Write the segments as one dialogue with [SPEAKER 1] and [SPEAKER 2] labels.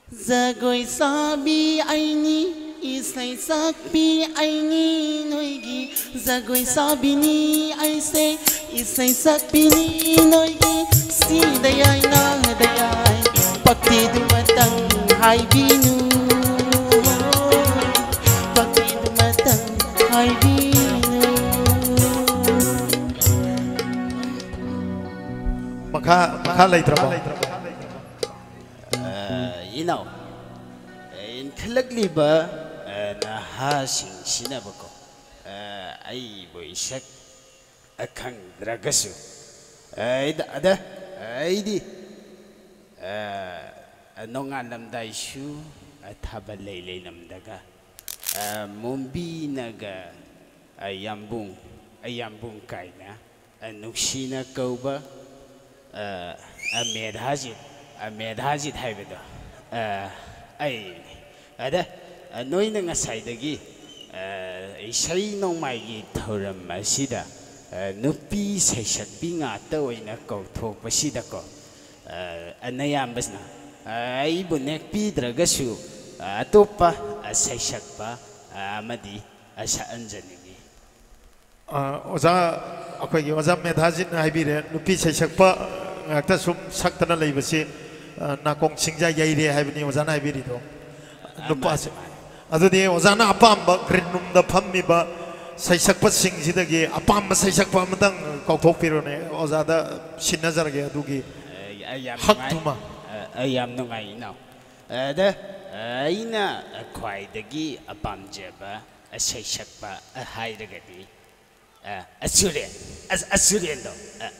[SPEAKER 1] Zagoi sabi aini isai sakpi aini noigi Zagoi sabi ni aise isai sakpi ni noigi Si dayay na dayay Pagti dumatang haibinu Pagti dumatang haibinu
[SPEAKER 2] Makha lay trabaho
[SPEAKER 1] You know, in Kalakliba, na hasing sinabako, ay boysak, akang dragasu. Ay di, anong alam dahi siya, at habalaylay namdaga, mumbi naga, ayambung kay na, anong sinakaw ba, medhajit hay ba do? Ay, ada, noy na nga saydagi, isay nung may tauram masida, nupi sa sakpi nga taway na kautok pasida ko, anayambas na, ay bunek pidragasu, ato pa, sa sakpa, amadi, sa anjanigi.
[SPEAKER 2] Oza, ako yung oza medhajit na haibire, nupi sa sakpa, ngakta sakta na laybasi, nakong singja yairi haibini ozana haibiri do nupas adudi ozana apamba grinum da phammi ba saisakpa singsidagi apamba saisakpa matang kauthokpirone ozada sinnajarage adugi haktuma
[SPEAKER 1] ayam nungai no da aina khwaidagi apamjeba saisakpa hairagadi Asurian do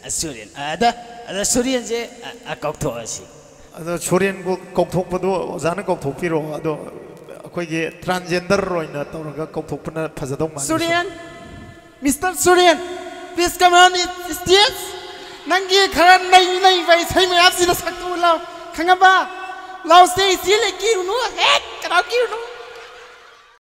[SPEAKER 1] Asurian ada Asurian je akauthoasi
[SPEAKER 2] ado Surian ko kauthokpado ozana kauthokpiro ado akoigi transgender roina tawraga kauthokpana phajadong man
[SPEAKER 3] Surian Mr. Surian please come on it's yes nangi kharan nai vai sai me apsina saktu lao khangaba lao se sile ki nu he karau ki nu